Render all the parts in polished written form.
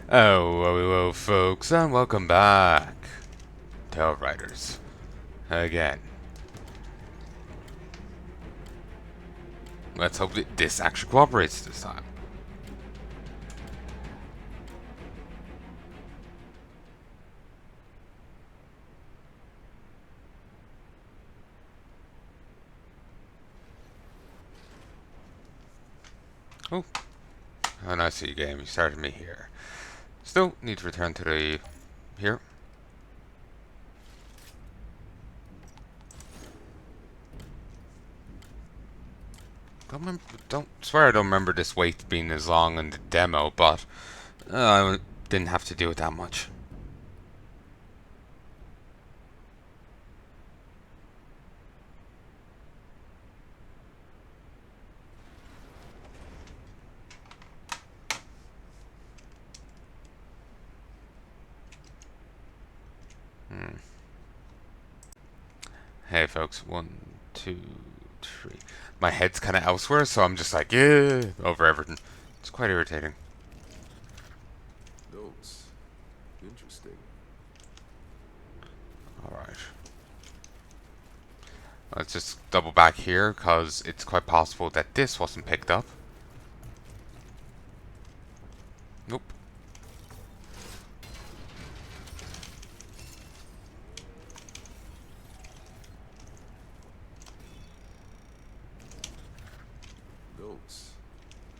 Hello, folks, and welcome back to Outriders. Again. Let's hope that this actually cooperates this time. Oh, I see you game. You started me here. Still need to return to the... here. Don't swear I don't remember this wait being as long in the demo, but I didn't have to do it that much. Hey folks, 1, 2, 3. My head's kind of elsewhere, so I'm just like, yeah, over everything. It's quite irritating. Notes. Interesting. Alright. Let's just double back here, because it's quite possible that this wasn't picked up. Nope. Notes.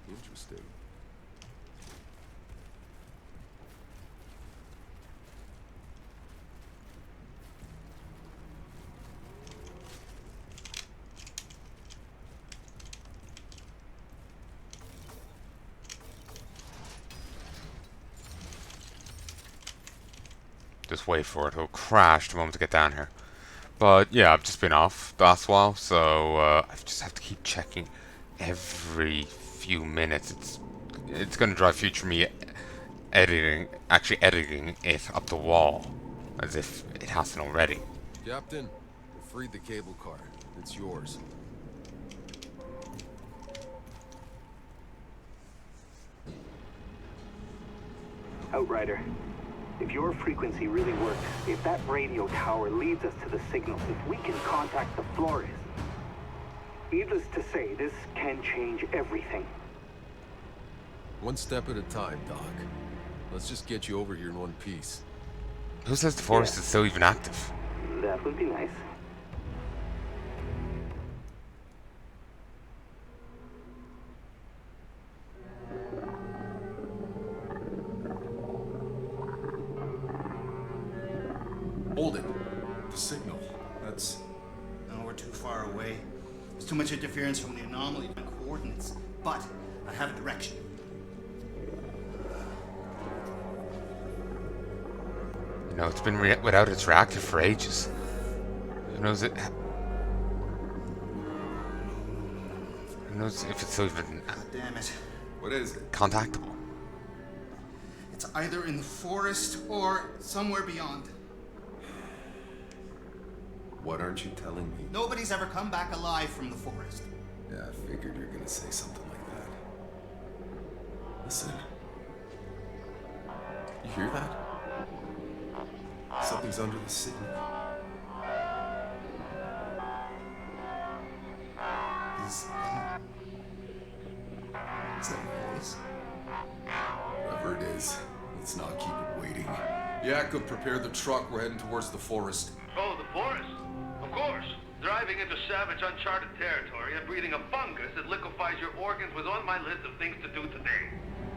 Interesting. Just wait for it. It'll crash the moment to get down here. But yeah, I've just been off the last while, so I just have to keep checking every few minutes. It's going to drive future me actually editing it up the wall, as if it hasn't already. Captain, I freed the cable car. It's yours. Outrider, if your frequency really works, if that radio tower leads us to the signal, if we can contact the Flores, needless to say, this can change everything. One step at a time, Doc. Let's just get you over here in one piece. Who says the forest is still even active? That would be nice. Hold it. The signal. That's... No, we're too far away. There's too much interference from the anomaly and coordinates. But I have a direction. You know, it's been without its reactor for ages. Who knows it? Who knows if it's still even God damn it. what is it? contactable? It's either in the forest or somewhere beyond. What aren't you telling me? Nobody's ever come back alive from the forest. Yeah, I figured you're gonna say something like that. Listen. You hear that? Something's under the signal. Is that a voice? Whatever it is, let's not keep it waiting. Jakob, prepare the truck. We're heading towards the forest. Oh, the forest? Of course. Driving into savage, uncharted territory and breathing a fungus that liquefies your organs was on my list of things to do today.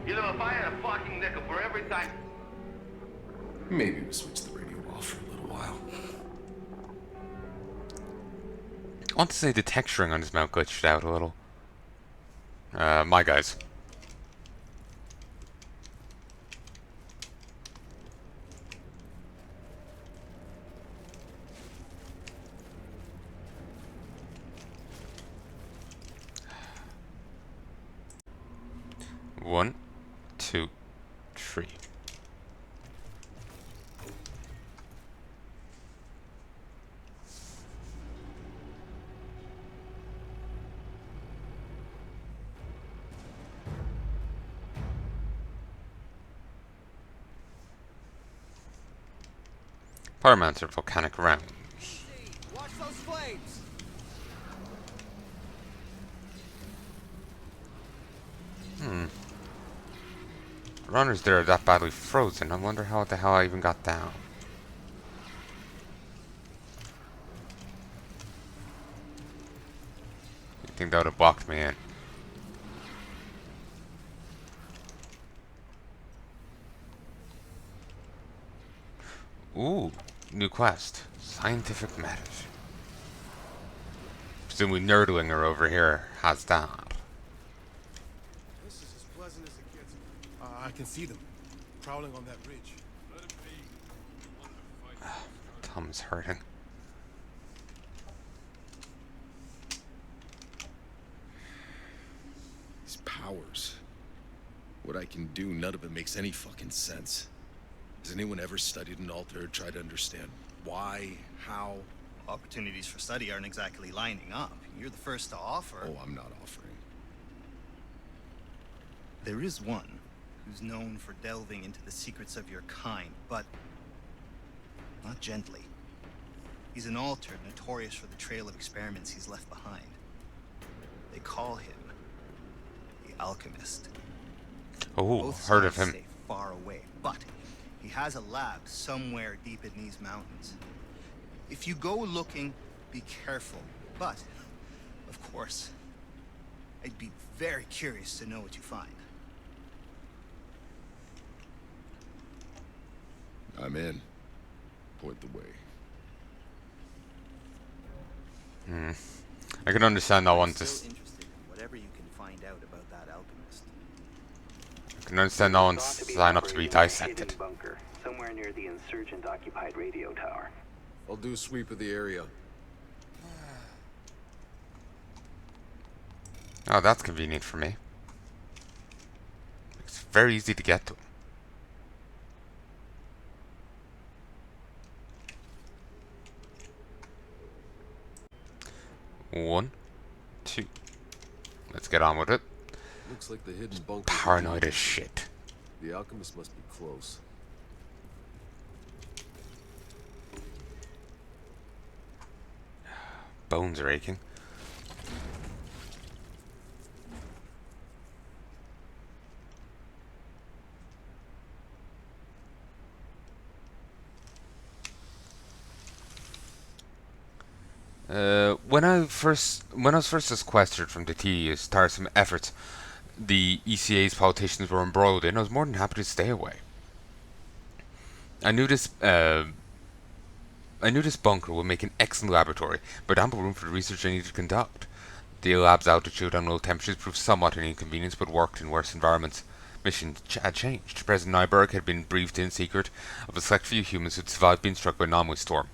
You know, if I had a fucking nickel for every time... Maybe we switch the radio off for a little while. I want to say the texturing on his mount glitched out a little. My guys. One, two, three. Pyromancer volcanic round. Watch those flames. Runners there are that badly frozen. I wonder how the hell I even got down. You think that would have blocked me in? Ooh, new quest. Scientific matters. Presumably Nerdlinger over here has that. This is as pleasant as it gets. I can see them prowling on that ridge. Tom's hurting. These powers. What I can do, none of it makes any fucking sense. Has anyone ever studied an altar or tried to understand why, how? Opportunities for study aren't exactly lining up. You're the first to offer. Oh, I'm not offering. There is one who's known for delving into the secrets of your kind, but not gently. He's an alter notorious for the trail of experiments he's left behind. They call him the Alchemist. Oh, Both heard of sides him. stay far away, but he has a lab somewhere deep in these mountains. If you go looking, be careful. But, of course, I'd be very curious to know what you find. I'm in. Point the way. I can understand that one. So interested in whatever you can find out about that alchemist. I can understand that one Thought to be sign up to be operating in a dissected. hidden bunker somewhere near the insurgent-occupied radio tower. I'll do a sweep of the area. Oh, that's convenient for me. It's very easy to get to. One, two. Let's get on with it. Looks like the hidden bunker. Paranoid as shit. The alchemist must be close. Bones are aching. When I was first sequestered from the tedious, tiresome efforts the ECA's politicians were embroiled in, I was more than happy to stay away. I knew this bunker would make an excellent laboratory, but ample room for the research I needed to conduct. The lab's altitude and low temperatures proved somewhat an inconvenience, but worked in worse environments. Mission had changed. President Nyberg had been briefed in secret of a select few humans who had survived being struck by an anomaly storm,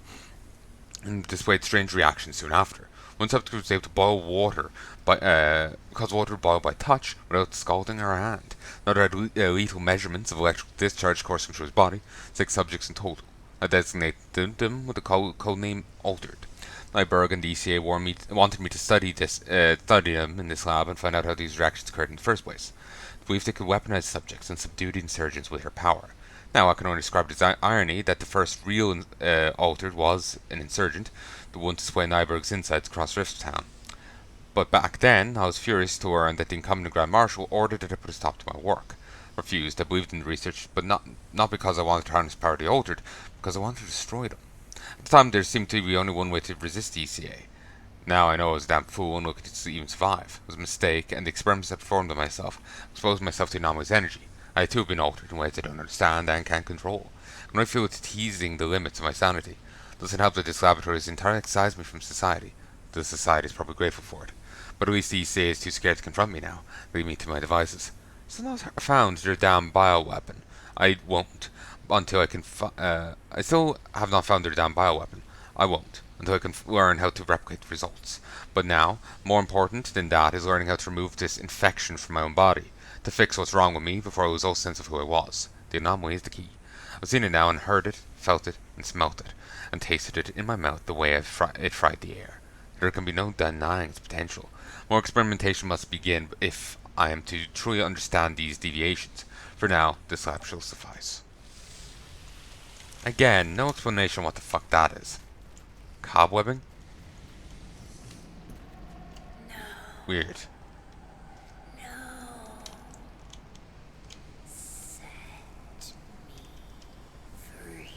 and displayed strange reactions soon after. One subject was able to boil water cause water to boil by touch without scalding her hand. Another had lethal measurements of electrical discharge coursing through his body. 6 subjects in total. I designated them with the code name Altered. Nyberg and the ECA wanted me to study them in this lab and find out how these reactions occurred in the first place. They believed they could weaponize subjects and subdue the insurgents with their power. Now I can only describe it as irony that the first real Altered was an insurgent, the one to sway Nyberg's insights across Rifttown. But back then, I was furious to learn that the incumbent Grand Marshal ordered that I put a stop to my work. Refused. I believed in the research, but not because I wanted to harness power of the Altered, because I wanted to destroy them. At the time, there seemed to be only one way to resist the ECA. Now I know I was a damn fool and lucky to even survive. It was a mistake, and the experiments I performed on myself exposed myself to the anomaly's energy. I too have been altered in ways I don't understand and can't control. When I feel it's teasing the limits of my sanity, does it help that this laboratory has entirely excised me from society? The society is probably grateful for it. But at least the ECA is too scared to confront me now, leave me to my devices. Still not found their damn bioweapon. I won't until I can. I still have not found their damn bioweapon. I won't until I can learn how to replicate the results. But now, more important than that is learning how to remove this infection from my own body, to fix what's wrong with me before I lose all sense of who I was. The anomaly is the key. I've seen it now and heard it, felt it, and smelt it, and tasted it in my mouth the way it fried the air. There can be no denying its potential. More experimentation must begin if I am to truly understand these deviations. For now, this lab shall suffice. Again, no explanation what the fuck that is. Cobwebbing? Weird. Free.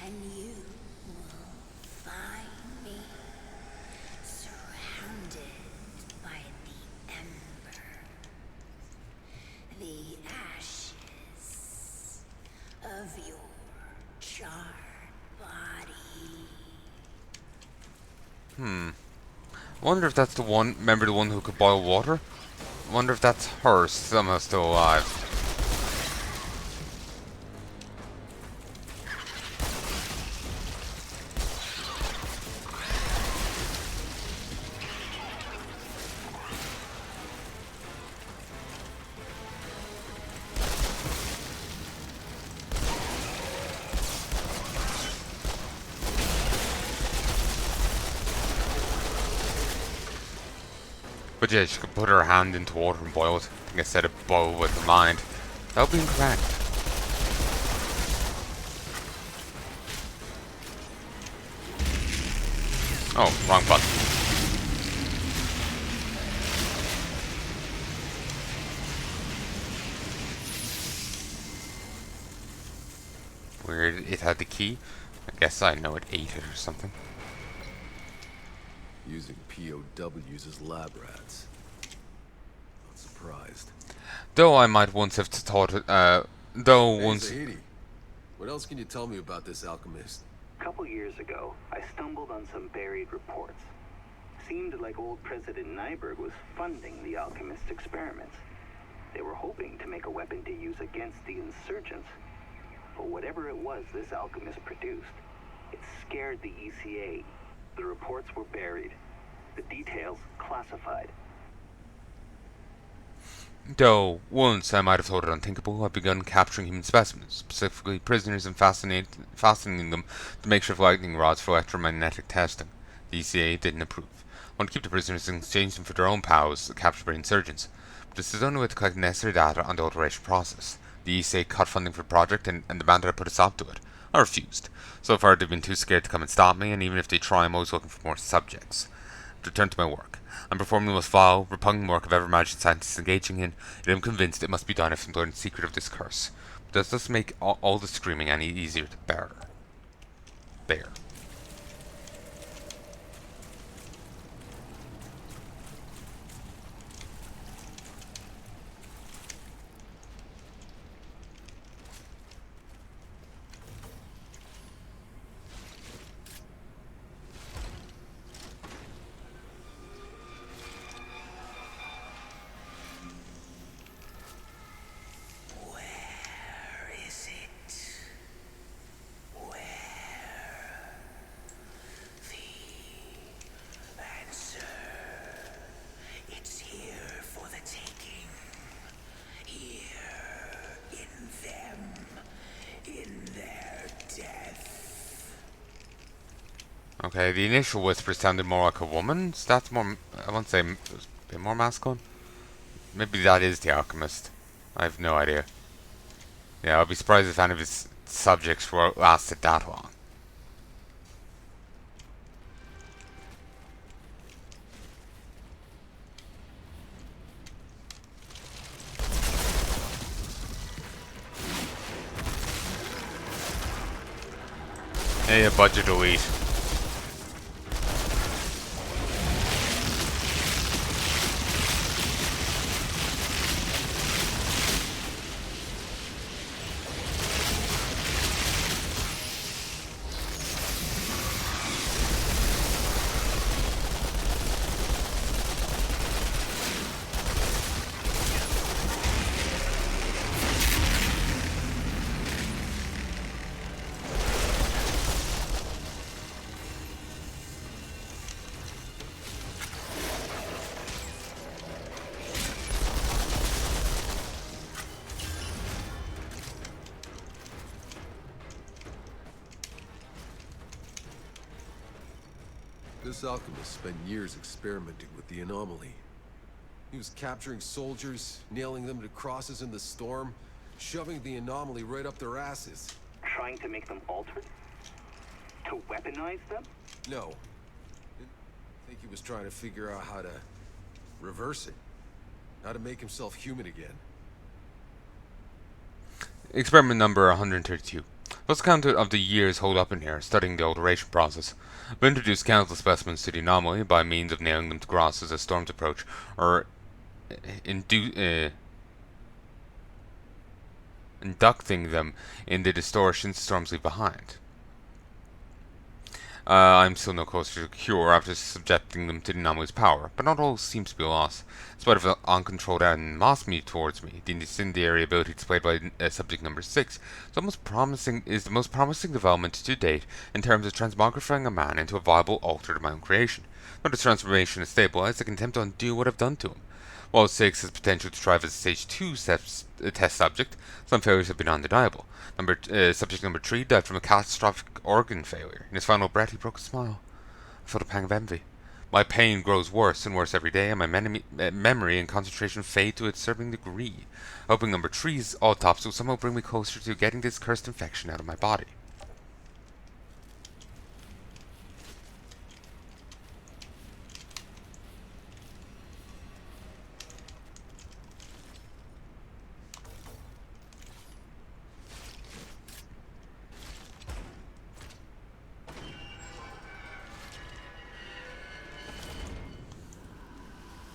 And you will find me surrounded by the ember, the ashes of your charred body. Wonder if that's the one. Remember the one who could boil water? Wonder if that's her somehow still alive. But yeah, she could put her hand into water and boil it. I think I said it boil with her mind. That would be incorrect. Oh, wrong button. Weird, it had the key. I guess I know it ate it or something. Using POWs as lab rats. Not surprised. Though I might once have thought it, though Hey, once... Zahidi, what else can you tell me about this alchemist? A couple years ago, I stumbled on some buried reports. Seemed like old President Nyberg was funding the alchemist's experiments. They were hoping to make a weapon to use against the insurgents. But whatever it was this alchemist produced, it scared the ECA. The reports were buried. The details classified. Though once I might have thought it unthinkable, I've begun capturing human specimens, specifically prisoners, and fastening them to makeshift lightning rods for electromagnetic testing. The ECA didn't approve. I want to keep the prisoners and exchange them for their own POWs captured by insurgents. But this is the only way to collect necessary data on the alteration process. The ECA cut funding for the project and demanded I put a stop to it. I refused. So far they've been too scared to come and stop me, and even if they try, I'm always looking for more subjects. To return to my work. I'm performing the most foul, repugnant work I've ever imagined scientists engaging in, and I'm convinced it must be done if I'm to learn the secret of this curse. But does this make all the screaming any easier to bear? Where is it? Where? The answer. It's here for the taking. Here in them. In their death. Okay, the initial whisper sounded more like a woman's. That's more... I won't say... a bit more masculine? Maybe that is the alchemist. I have no idea. Yeah, I'll be surprised if any of his subjects lasted that long. Heya, budget elite. This alchemist spent years experimenting with the anomaly. He was capturing soldiers, nailing them to crosses in the storm, Shoving the anomaly right up their asses. Trying to make them altered? To weaponize them? No. I think he was trying to figure out how to reverse it. How to make himself human again. Experiment number 132. What's counted of the years holed up in here, studying the alteration process? I've introduced countless specimens to the anomaly by means of nailing them to grasses as storms approach, or inducting them in the distortions storms leave behind. I'm still no closer to a cure after subjecting them to the anomaly's power, but not all seems to be lost. In spite of the uncontrolled animosity towards me, the incendiary ability displayed by subject number 6 is the most promising development to date in terms of transmogrifying a man into a viable altered of my own creation. Now this transformation is stabilized, I can attempt to undo what I've done to him. While 6 has potential to thrive as a Stage 2 test subject, some failures have been undeniable. Subject number 3 died from a catastrophic organ failure. In his final breath, he broke a smile. I felt a pang of envy. My pain grows worse and worse every day, and my memory and concentration fade to a disturbing degree. Hoping number 3's autopsy will somehow bring me closer to getting this cursed infection out of my body.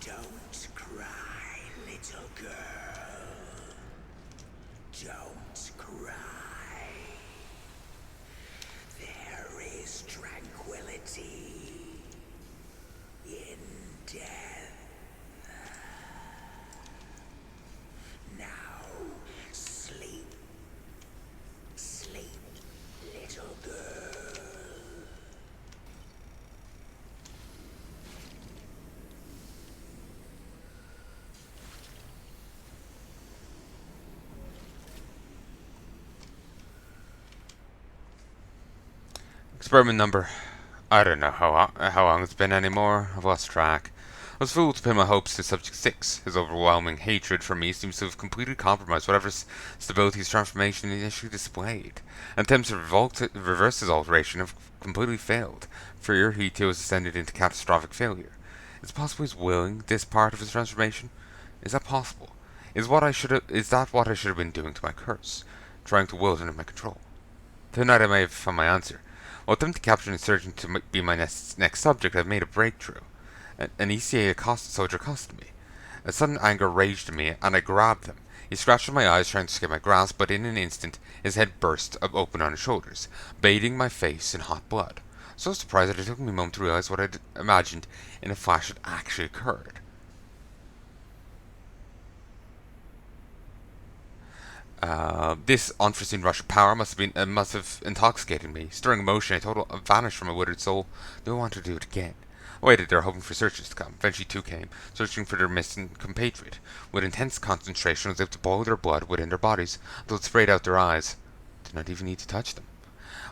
Don't cry, little girl. Don't cry. There is tranquility in death. Now sleep. Sleep, little girl. Experiment number. I don't know how long it's been anymore. I've lost track. I was fooled to pin my hopes to Subject 6. His overwhelming hatred for me seems to have completely compromised whatever stability his transformation initially displayed. Attempts to reverse his alteration have completely failed. For he too has descended into catastrophic failure. Is it possible he's willing this part of his transformation? Is that possible? Is that what I should have been doing to my curse? Trying to will it under my control? Tonight I may have found my answer. While attempting to capture an insurgent to be my next subject, I've made a breakthrough. An ECA soldier accosted me. A sudden anger raged in me, and I grabbed him. He scratched at my eyes, trying to escape my grasp, but in an instant his head burst open on his shoulders, bathing my face in hot blood. So surprised that it took me a moment to realize what I'd imagined in a flash had actually occurred. This unforeseen rush of power must have intoxicated me. Stirring emotion, I vanished from my withered soul. Do I want to do it again? I waited there, hoping for searchers to come. Eventually, two came, searching for their missing compatriot. With intense concentration, I was able to boil their blood within their bodies until it sprayed out their eyes. Did not even need to touch them.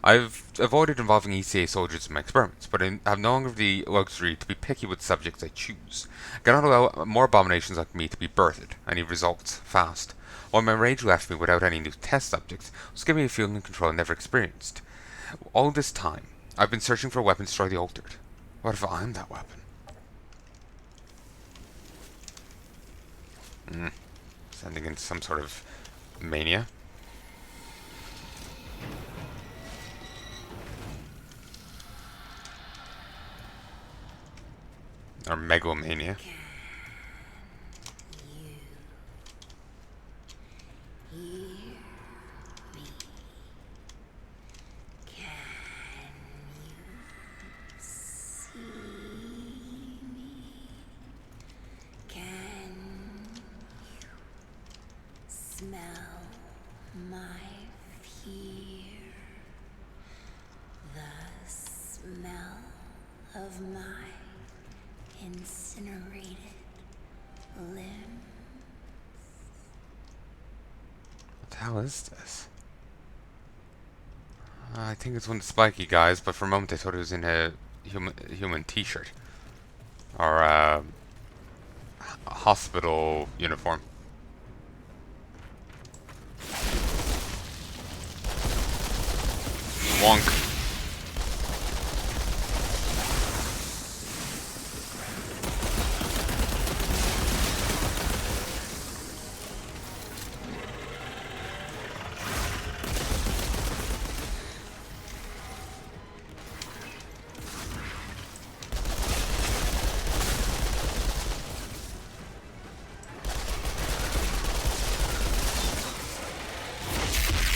I've avoided involving ECA soldiers in my experiments, but I have no longer the luxury to be picky with subjects I choose. I cannot allow more abominations like me to be birthed. I need results fast. While my rage left me without any new test subjects, it was giving me a feeling of control I never experienced. All this time, I've been searching for a weapon to destroy the altered. What if I'm that weapon? Sending in some sort of mania. Or megalomania. Smell my fear, the smell of my incinerated limbs. What the hell is this? I think it's one of the spiky guys, but for a moment I thought it was in a human t-shirt. Or a hospital uniform.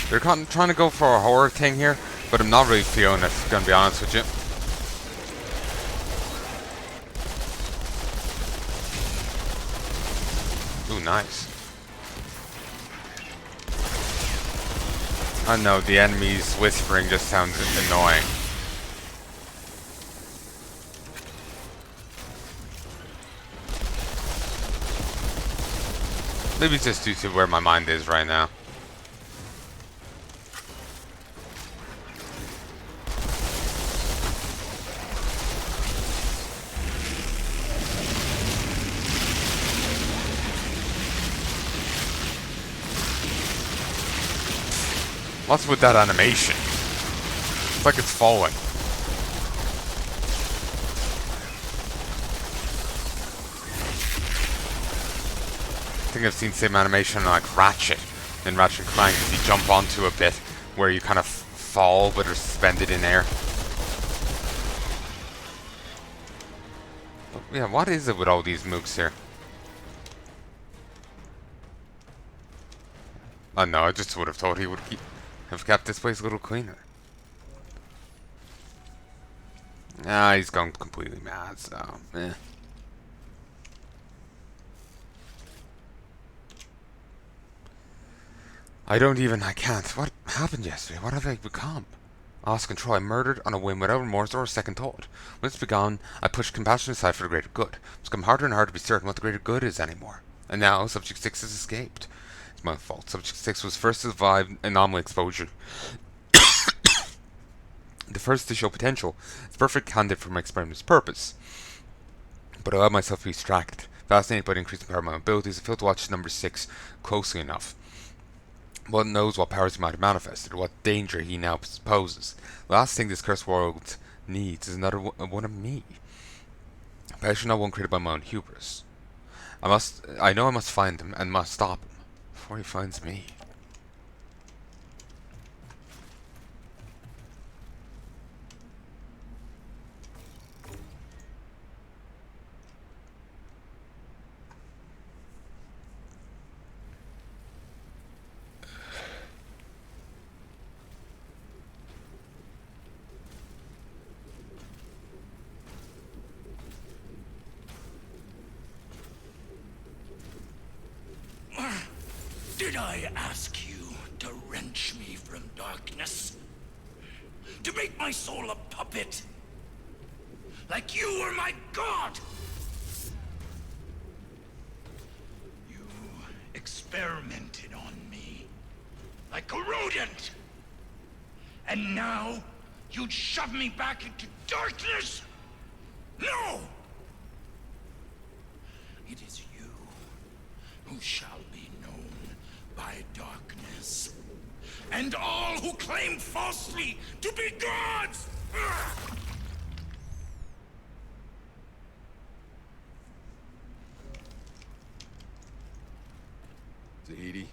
They're trying to go for a horror thing here, but I'm not really feeling it, gonna be honest with you. Ooh, nice. I know, the enemy's whispering just sounds annoying. Maybe it's just due to where my mind is right now. What's with that animation? It's like it's falling. I think I've seen the same animation like Ratchet in Ratchet & Clank. If you jump onto a bit where you kind of fall but are suspended in air. But yeah, what is it with all these mooks here? I know, I just would have thought he would have kept this place a little cleaner. Ah, he's gone completely mad, so eh. I can't. What happened yesterday? What have I become? I lost control. I murdered on a whim without remorse or a second thought. When it's begun, I pushed compassion aside for the greater good. It's become harder and harder to be certain what the greater good is anymore. And now, Subject 6 has escaped. It's my fault. Subject 6 was first to survive anomaly exposure. The first to show potential. It's a perfect candidate for my experiment's purpose. But I allowed myself to be distracted. Fascinated by the increasing power of my abilities, I failed to watch number 6 closely enough. One knows what powers he might have manifested, or what danger he now poses. The last thing this cursed world needs is another one of me. But I should not one created by my own hubris. I know I must find him, and must stop him, before he finds me. Did I ask you to wrench me from darkness? To make my soul a puppet? Like you were my god? You experimented on me. Like a rodent. And now, you'd shove me back into darkness? No! It is you who shall be known by darkness, and all who claim falsely to be gods! Tahiti,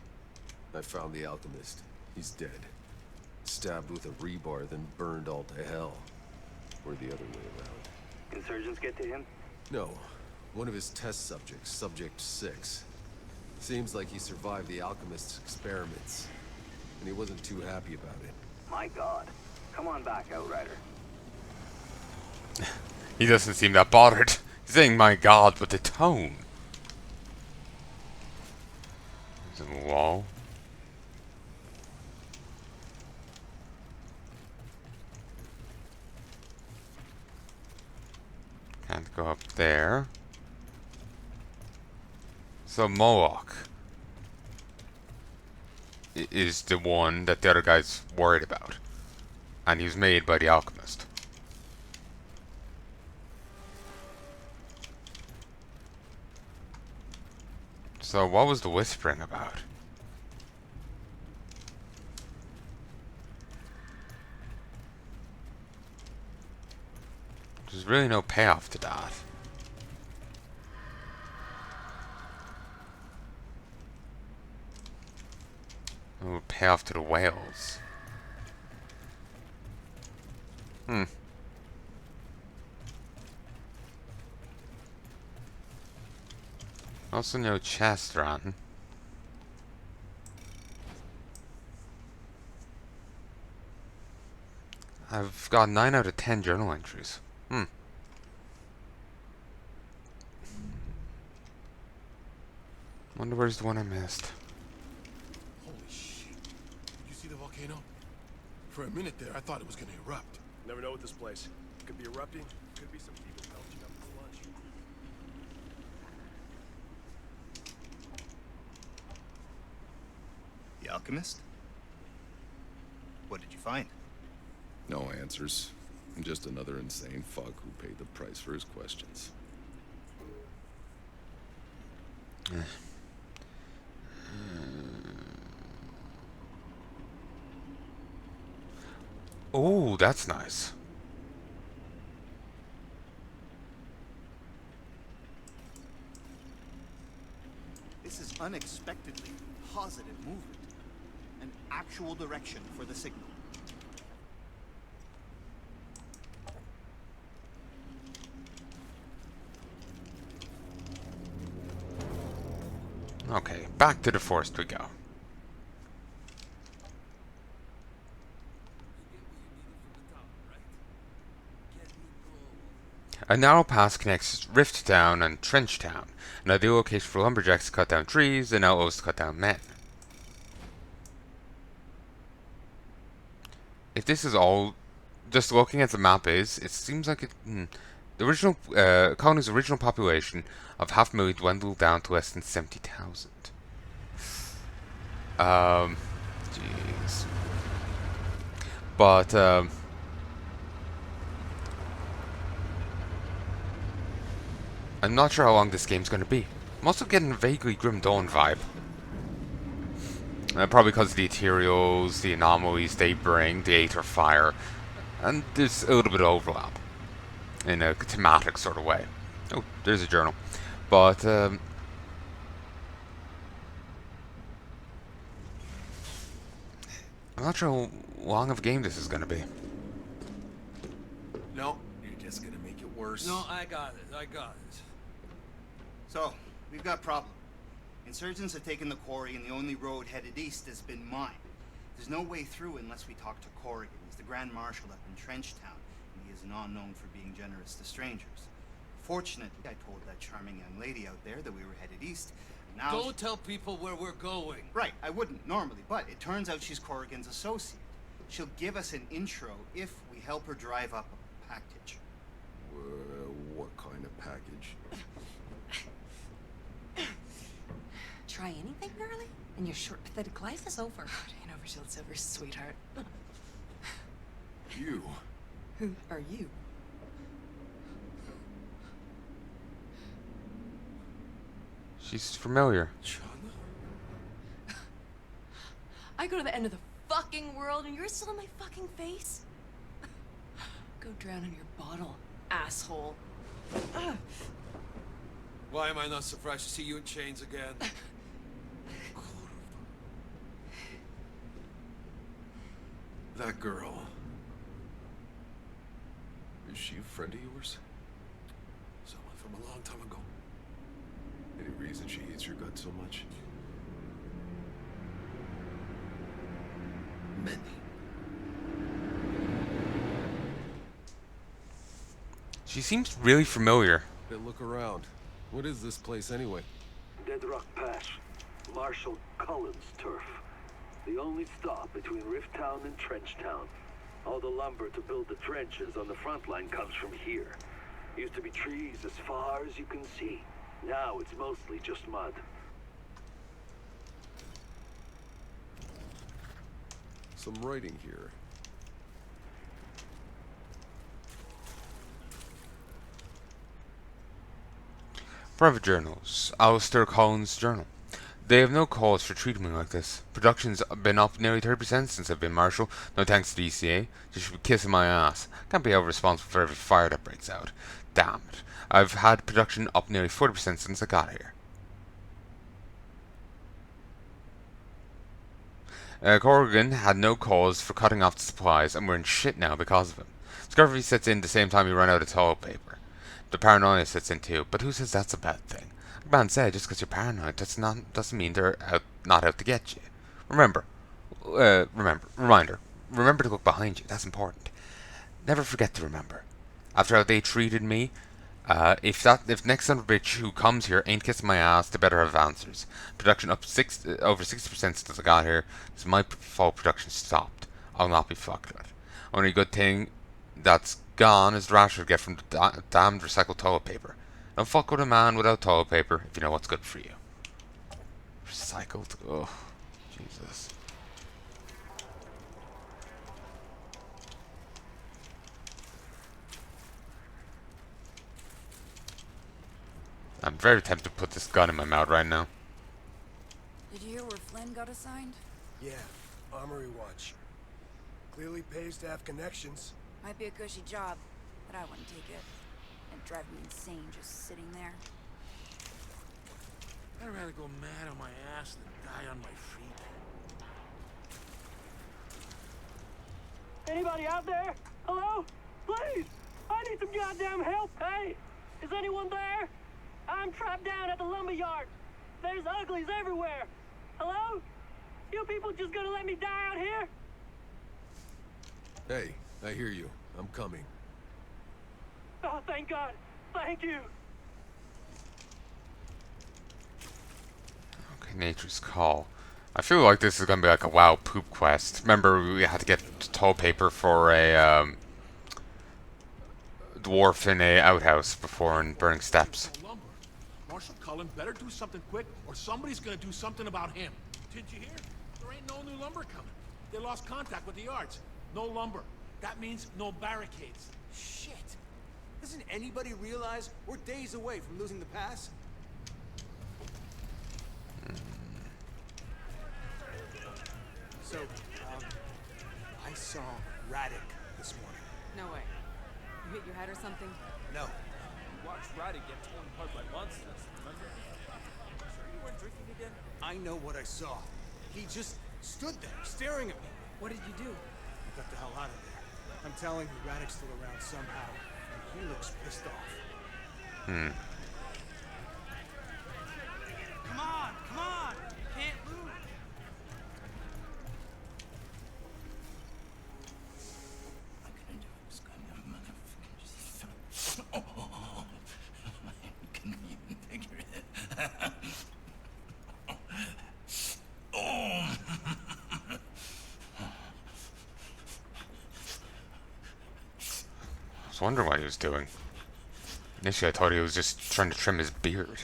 I found the alchemist. He's dead. Stabbed with a rebar, then burned all to hell. Or the other way around. Insurgents get to him? No. One of his test subjects, Subject 6. Seems like he survived the alchemist's experiments. And he wasn't too happy about it. My god. Come on back, Outrider. He doesn't seem that bothered. He's saying my god with the tone. There's a wall. Can't go up there. So Moloch is the one that the other guy's worried about. And he was made by the alchemist. So what was the whispering about? There's really no payoff to that. No payoff to the whales. Also no chest run. I've got 9 out of 10 journal entries. Wonder where's the one I missed. Holy shit. Did you see the volcano? For a minute there, I thought it was gonna erupt. Never know with this place. Could be erupting, could be some people belching up sludge. The alchemist? What did you find? No answers. Just another insane fuck who paid the price for his questions. Oh, that's nice. This is unexpectedly positive movement. An actual direction for the signal. Okay, back to the forest we go. A narrow pass connects Rift Town and Trench Town, an ideal location for lumberjacks to cut down trees and outlaws to cut down men. If this is all just looking at the map it seems like the original colony's original population of 500,000 dwindled down to less than 70,000. Jeez. But I'm not sure how long this game's gonna be. I'm also getting a vaguely Grim Dawn vibe. Probably because of the materials, the anomalies they bring, the Aether Fire, and there's a little bit of overlap in a thematic sort of way. Oh, there's a journal. But, I'm not sure how long of a game this is going to be. No, you're just gonna make it worse. No, I got it. I got it. So, we've got a problem. Insurgents have taken the quarry and the only road headed east has been mined. There's no way through unless we talk to Corrigan. He's the Grand Marshal up in Trenchtown, and he is not known for being generous to strangers. Fortunately, I told that charming young lady out there that we were headed east. Now Don't tell people where we're going. Right, I wouldn't normally, but it turns out she's Corrigan's associate. She'll give us an intro if we help her drive up a package. What kind of package? Try anything, girly? And your short, pathetic life is over. Ain't over till it's over, sweetheart. You. Who are you? She's familiar. I go to the end of the fucking world and you're still in my fucking face? Go drown in your bottle, asshole. Why am I not surprised to see you in chains again? That girl. Is she a friend of yours? Someone from a long time ago. Any reason she hates your gut so much? Many. She seems really familiar. Hey, look around. What is this place anyway? Deadrock Pass. Marshal Cullen's turf. The only stop between Rift Town and Trench Town. All the lumber to build the trenches on the front line comes from here. Used to be trees as far as you can see. Now it's mostly just mud. Some writing here. Private journals. Alistair Collins' journal. They have no cause for treating me like this. Production's been up nearly 30% since I've been Marshal. No thanks to the ECA. They should be kissing my ass. Can't be held responsible for every fire that breaks out. Damn it. I've had production up nearly 40% since I got here. Corrigan had no cause for cutting off the supplies, and we're in shit now because of him. Scurvy sets in the same time you run out of toilet paper. The paranoia sets in too, but who says that's a bad thing? Like man said, just because you're paranoid doesn't mean they're not out to get you. Remember to look behind you. That's important. never forget to remember. After how they treated me, if next son of a bitch who comes here ain't kissing my ass, they better have answers. Production up over 60% since I got here. So my fault production stopped. I'll not be fucked with. Only good thing that's gone is the rash I get from the damned recycled toilet paper. Don't fuck with a man without toilet paper if you know what's good for you. Recycled? Oh, Jesus. I'm very tempted to put this gun in my mouth right now. Did you hear where Flynn got assigned? Yeah, Armory Watch. Clearly pays to have connections. Might be a cushy job, but I wouldn't take it. It'd drive me insane just sitting there. I'd rather go mad on my ass than die on my feet. Anybody out there? Hello? Please! I need some goddamn help! Hey! Is anyone there? I'm trapped down at the lumberyard. There's uglies everywhere. Hello? You people just gonna let me die out here? Hey, I hear you. I'm coming. Oh, thank God. Thank you. Okay, Nature's Call. I feel like this is gonna be like a WoW poop quest. Remember, we had to get toilet paper for a dwarf in a outhouse before in Burning Steps. Marshal Cullen better do something quick, or somebody's gonna do something about him. Did you hear? There ain't no new lumber coming. They lost contact with the yards. No lumber. That means no barricades. Shit. Doesn't anybody realize we're days away from losing the pass? So, I saw Radek this morning. No way. You hit your head or something? No. You watched Radek get torn apart by monsters, remember? Sure you weren't drinking again? I know what I saw. He just stood there, staring at me. What did you do? I got the hell out of there. I'm telling you, Radek's still around somehow, and he looks pissed off. Hmm. Come on! Can't move! Can you figure it? I was wondering what he was doing. Initially, I thought he was just trying to trim his beard.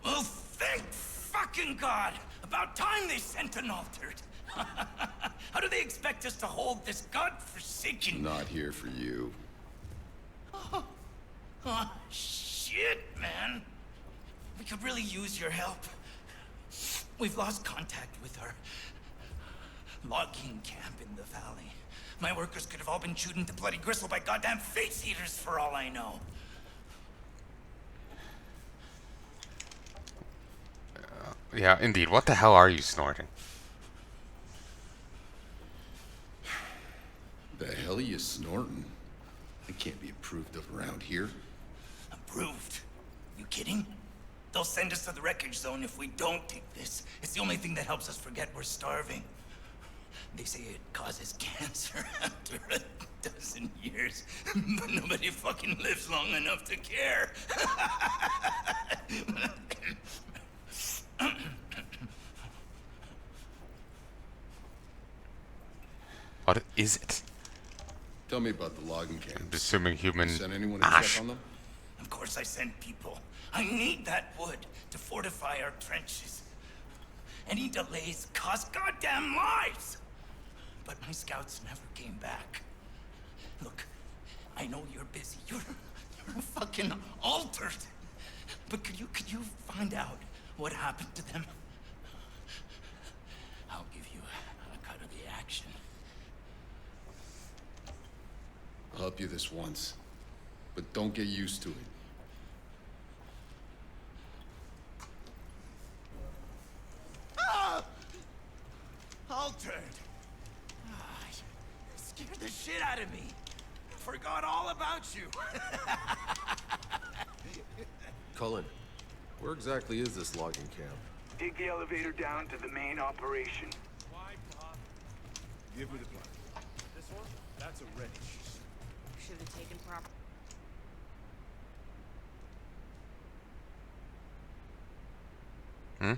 Well, thank fucking God! About time they sent an altered. How do they expect us to hold this godforsaken... Not here for you. Oh, shit, man. We could really use your help. We've lost contact with our logging camp in the valley. My workers could have all been chewed into bloody gristle by goddamn face eaters for all I know. Yeah, indeed. What the hell are you snorting? The hell are you snorting? It can't be approved of around here. Approved? You kidding? They'll send us to the wreckage zone if we don't take this. It's the only thing that helps us forget we're starving. They say it causes cancer after a dozen years, but nobody fucking lives long enough to care. What is it? Tell me about the logging camps. I'm assuming human Sent anyone to ash. check on them? Of course I sent people. I need that wood to fortify our trenches. Any delays cost goddamn lives. But my scouts never came back. Look, I know you're busy. You're fucking altered. But could you find out what happened to them? I'll give you a cut of the action. I'll help you this once, but don't get used to it. Ah! Altered! Ah, you scared the shit out of me. Forgot all about you. Cullen, where exactly is this logging camp? Take the elevator down to the main operation. Why, Bob? Give me the plan. This one? That's a wrench. should have taken proper. Hmm?